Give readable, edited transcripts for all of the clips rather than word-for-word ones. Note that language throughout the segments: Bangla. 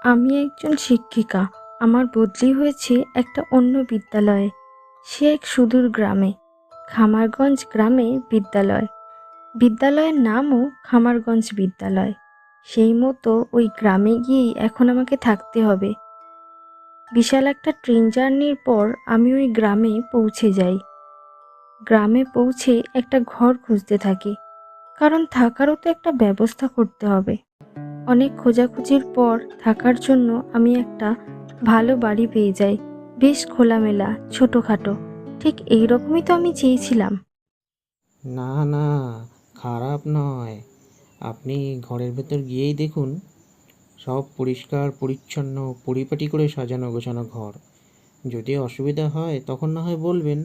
আমি একজন শিক্ষিকা। আমার বদলি হয়েছে একটা অন্য বিদ্যালয়ে। সে এক সুদূর গ্রামে। খামারগঞ্জ গ্রামে বিদ্যালয়। বিদ্যালয়ের নামও খামারগঞ্জ বিদ্যালয়। সেই মতো ওই গ্রামে গিয়েই এখন আমাকে থাকতে হবে। বিশাল একটা ট্রেন জার্নির পর আমি ওই গ্রামে পৌঁছে যাই। গ্রামে পৌঁছে একটা ঘর খুঁজতে থাকি, কারণ থাকারও তো একটা ব্যবস্থা করতে হবে। অনেক খোঁজাখুঁজির পর থাকার জন্য আমি একটা ভালো বাড়ি পেয়ে যাই। বেশ খোলামেলা, ছোটোখাটো, ঠিক এই রকমই তো আমি চেয়েছিলাম। না না, খারাপ নয়। আপনি ঘরের ভেতর গিয়েই দেখুন, সব পরিষ্কার পরিচ্ছন্ন পরিপাটি করে সাজানো গোছানো ঘর। যদি অসুবিধা হয় তখন না হয় বলবেন।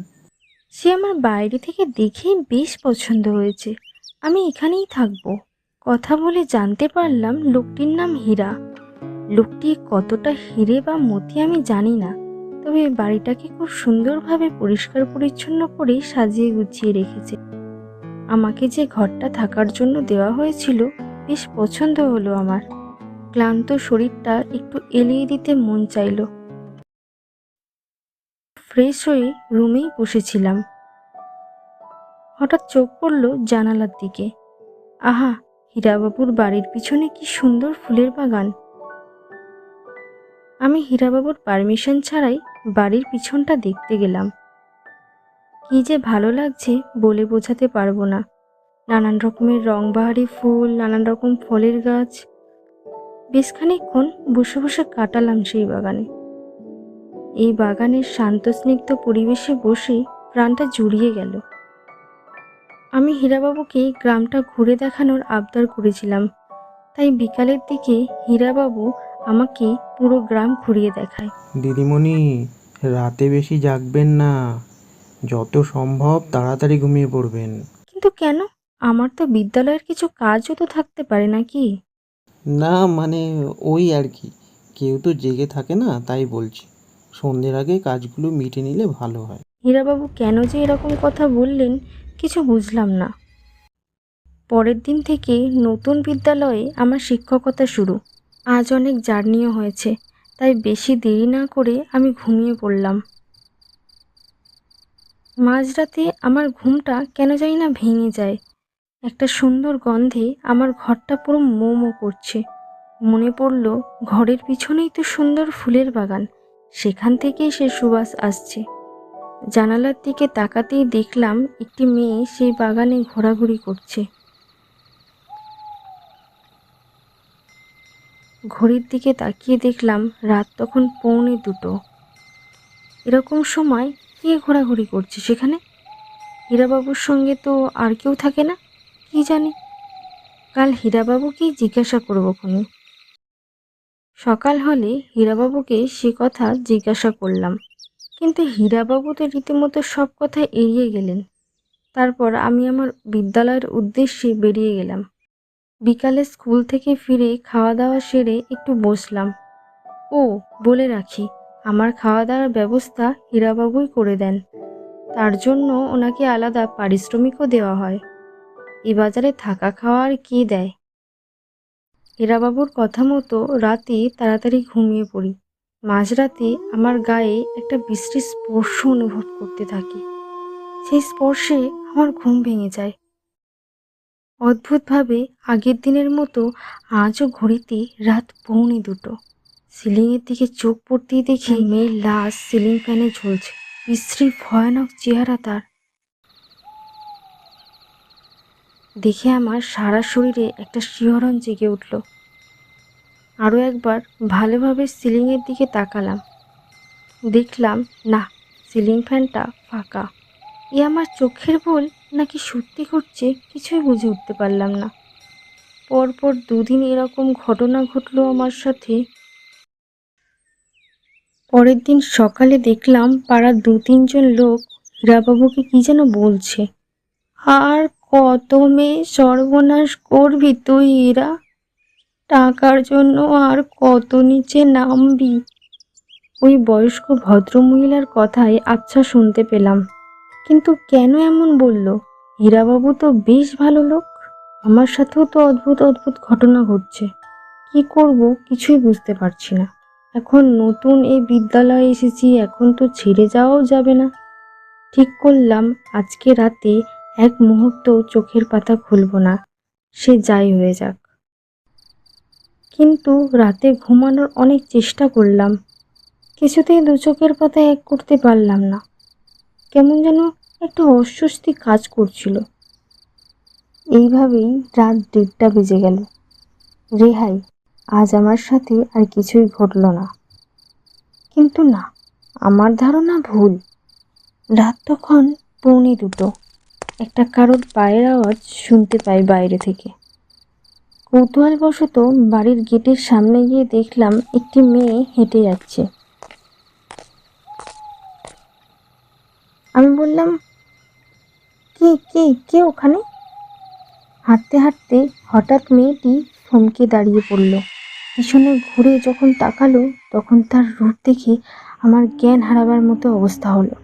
সে আমার বাইরে থেকে দেখেই বেশ পছন্দ হয়েছে। আমি এখানেই থাকবো। কথা বলে জানতে পারলাম লোকটির নাম হীরা। লোকটি কতটা হিরে বা মতি আমি জানি না, তবে বাড়িটাকে খুব সুন্দরভাবে পরিষ্কার পরিচ্ছন্ন করে সাজিয়ে গুছিয়ে রেখেছে। আমাকে যে ঘরটা থাকার জন্য দেওয়া হয়েছিল বেশ পছন্দ হলো আমার। ক্লান্ত শরীরটা একটু এলিয়ে দিতে মন চাইলো। ফ্রেশ হয়ে রুমেই বসেছিলাম। হঠাৎ চোখ পড়ল জানালার দিকে। আহা, হীরাবাবুর বাড়ির পিছনে কি সুন্দর ফুলের বাগান! আমি হীরাবাবুর পারমিশন ছাড়াই বাড়ির পিছনটা দেখতে গেলাম। কি যে ভালো লাগছে বলে বোঝাতে পারবো না। নানান রকমের রংবাহারি ফুল, নানান রকম ফলের গাছ। বেশ খানিকক্ষণ বসে বসে কাটালাম সেই বাগানে। এই বাগানের শান্ত স্নিগ্ধ পরিবেশে বসে প্রাণটা জুড়িয়ে গেল। আমি হীরাবাবুকে গ্রামটা ঘুরে দেখানোর আবদার করেছিলাম, তাই বিকালের দিকে হীরাবাবু আমাকে পুরো গ্রাম ঘুরিয়ে দেখায়। দিদিমণি, রাতে বেশি জাগবেন না। যত সম্ভব তাড়াতাড়ি ঘুমিয়ে পড়বেন। কিন্তু কেন? আমার তো বিদ্যালয়ের কিছু কাজও তো থাকতে পারে নাকি? না মানে, ওই আর কি, কেউ তো জেগে থাকে না, তাই বলছি। সন্ধ্যের আগে কাজগুলো মিটে নিলে ভালো হয়। হীরাবাবু কেন যে এরকম কথা বললেন কিছু বুঝলাম না। পরের দিন থেকে নতুন বিদ্যালয়ে আমার শিক্ষকতা শুরু। আজ অনেক জার্নিও হয়েছে, তাই বেশি দেরি না করে আমি ঘুমিয়ে পড়লাম। মাঝরাতে আমার ঘুমটা কেন জানি না ভেঙে যায়। একটা সুন্দর গন্ধে আমার ঘরটা পুরো মো মো করছে। মনে পড়ল ঘরের পিছনেই তো সুন্দর ফুলের বাগান, সেখান থেকেই সে সুবাস আসছে। জানালার দিকে তাকাতেই দেখলাম একটি মেয়ে সেই বাগানে ঘোরাঘুরি করছে। ঘড়ির দিকে তাকিয়ে দেখলাম রাত তখন 1:45। এরকম সময় কে ঘোরাঘুরি করছে সেখানে? হীরাবাবুর সঙ্গে তো আর কেউ থাকে না। কি জানি, কাল হীরাবাবুকেই জিজ্ঞাসা করবো খনি। সকাল হলে হীরাবাবুকে সে কথা জিজ্ঞাসা করলাম, কিন্তু হীরাবাবু তো রীতিমতো সব কথা এড়িয়ে গেলেন। তারপর আমি আমার বিদ্যালয়ের উদ্দেশ্যে বেরিয়ে গেলাম। বিকালে স্কুল থেকে ফিরে খাওয়া দাওয়া সেরে একটু বসলাম। ও, বলে রাখি, আমার খাওয়া দাওয়ার ব্যবস্থা হীরাবাবুই করে দেন। তার জন্য ওনাকে আলাদা পারিশ্রমিকও দেওয়া হয়। এ বাজারে থাকা খাওয়া আর কে দেয়? হীরাবাবুর কথা মতো রাতে তাড়াতাড়ি ঘুমিয়ে পড়ি। মাঝরাতে আমার গায়ে একটা বিশ্রী স্পর্শ অনুভব করতে থাকি। সেই স্পর্শে আমার ঘুম ভেঙে যায়। অদ্ভুতভাবে আগের দিনের মতো আজও ঘড়িতে রাত 1:45। সিলিংয়ের দিকে চোখ পড়তেই দেখি মেয়ের লাশ সিলিং ফ্যানে ঝুলছে। বিশ্রী ভয়ানক চেহারা তার। দেখে আমার সারা শরীরে একটা শিহরণ জেগে উঠল। আরও একবার ভালোভাবে সিলিংয়ের দিকে তাকালাম। দেখলাম না, সিলিং ফ্যানটা ফাঁকা। এ আমার চোখের ভুল নাকি সত্যি ঘটছে কিছুই বুঝে উঠতে পারলাম না। পরপর 2 দিন এরকম ঘটনা ঘটলো আমার সাথে। পরের দিন সকালে দেখলাম পাড়ার 2-3 জন লোক হীরাবাবুকে কি যেন বলছে। আর কত মেয়ে সর্বনাশ করবি তুই হীরা? টাকার জন্য আর কত নিচে নামবি? ওই বয়স্ক ভদ্রমহিলার কথায় আচ্ছা শুনতে পেলাম, কিন্তু কেন এমন বলল? হীরাবাবু তো বেশ ভালো লোক। আমার সাথেও তো অদ্ভুত অদ্ভুত ঘটনা ঘটছে। কি করব কিছুই বুঝতে পারছি না। এখন নতুন এই বিদ্যালয়ে এসেছি, এখন তো ছেড়ে যাওয়াও যাবে না। ঠিক করলাম আজকে রাতে এক মুহূর্ত চোখের পাতা খুলব না, সে যাই হয়ে যাক। কিন্তু রাতে ঘুমানোর অনেক চেষ্টা করলাম, কিছুতেই দু চোখের পাতা এক করতে পারলাম না। কেমন যেন একটা অস্বস্তি কাজ করছিল। এইভাবেই রাত 1:30 বেজে গেল। রেহাই, আজ আমার সাথে আর কিছুই ঘটল না। কিন্তু না, আমার ধারণা ভুল। রাত তখন 1:45। একটা কারোর পায়ের আওয়াজ শুনতে পাই বাইরে থেকে। কৌতূহলবশত বাড়ির গেটের সামনে গিয়ে দেখলাম একটি মেয়ে হেঁটে যাচ্ছে। আমি বললাম, কে কে কে ওখানে? হাঁটতে হাঁটতে হঠাৎ মেয়েটি থমকে দাঁড়িয়ে পড়ল। পিছনে ঘুরে যখন তাকালো তখন তার রূপ দেখে আমার জ্ঞান হারাবার মতো অবস্থা হলো।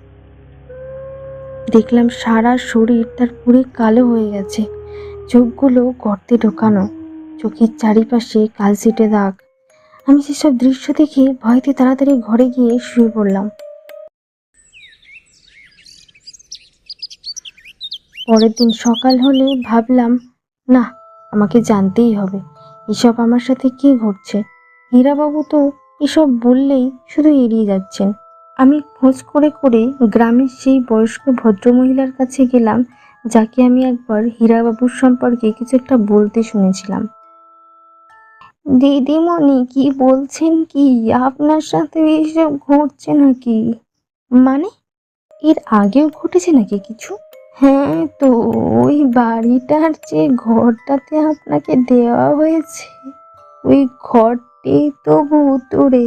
দেখলাম সারা শরীর তার পুরো কালো হয়ে গেছে, চোখগুলো গর্তে ঢোকানো, চোখের চারিপাশে কালচেটে দাগ। আমি সেসব দৃশ্য দেখে ভয়তে তাড়াতাড়ি ঘরে গিয়ে শুয়ে পড়লাম। পরের দিন সকাল হলে ভাবলাম, না, আমাকে জানতেই হবে এসব আমার সাথে কি ঘটছে। হীরাবাবু তো এসব বললেই শুধু এড়িয়ে যাচ্ছেন। আমি খোঁজ করে করে গ্রামের সেই বয়স্ক ভদ্রমহিলার কাছে গেলাম, যাকে আমি একবার হীরাবাবুর সম্পর্কে কিছু একটা বলতে শুনেছিলাম। দিদিমণি, কি বলছেন কি? আপনার সাথে এসব ঘটছে নাকি? মানে, এর আগেও ঘটেছে নাকি কিছু? হ্যাঁ তো, ওই বাড়িটার যে ঘরটাতে আপনাকে দেওয়া হয়েছে, ওই ঘরটি তো ভুতুড়ে।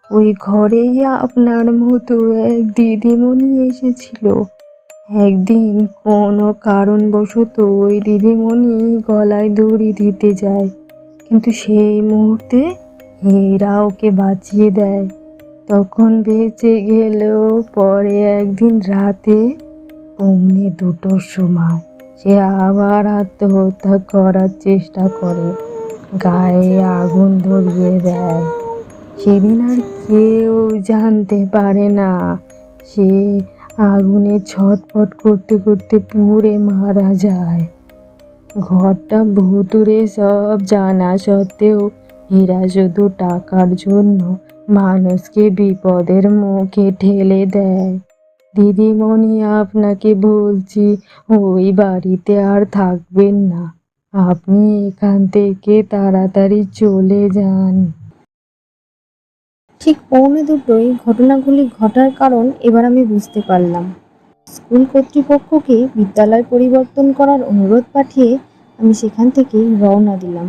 ওই ঘরেই আপনার মতো এক দিদিমণি এসেছিল। একদিন কোনো কারণবশত ওই দিদিমণি গলায় দড়ি দিতে যায়, কিন্তু সেই মুহূর্তে হীরা ওকে বাঁচিয়ে দেয়। তখন বেঁচে গেলেও পরে একদিন রাতে 2:45 সময় সে আবার আত্মহত্যা করার চেষ্টা করে, গায়ে আগুন ধরিয়ে দেয়। সেদিন আর কেউ জানতে পারে না সে আগুনে ছটফট করতে করতে পুড়ে মারা যায়। ঘরটা ভুতুড়ে সব জানা সত্ত্বেও হীরা শুধু টাকার জন্য মানুষকে বিপদের মুখে ঠেলে দেয়। দিদিমণি, আপনাকে বলছি, ওই বাড়িতে আর থাকবেন না। আপনি এখান থেকে তাড়াতাড়ি চলে যান। ঠিক 1:45 ঘটনাগুলি ঘটার কারণ এবার আমি বুঝতে পারলাম। স্কুল কর্তৃপক্ষকে বিদ্যালয় পরিবর্তন করার অনুরোধ পাঠিয়ে আমি সেখান থেকে রওনা দিলাম।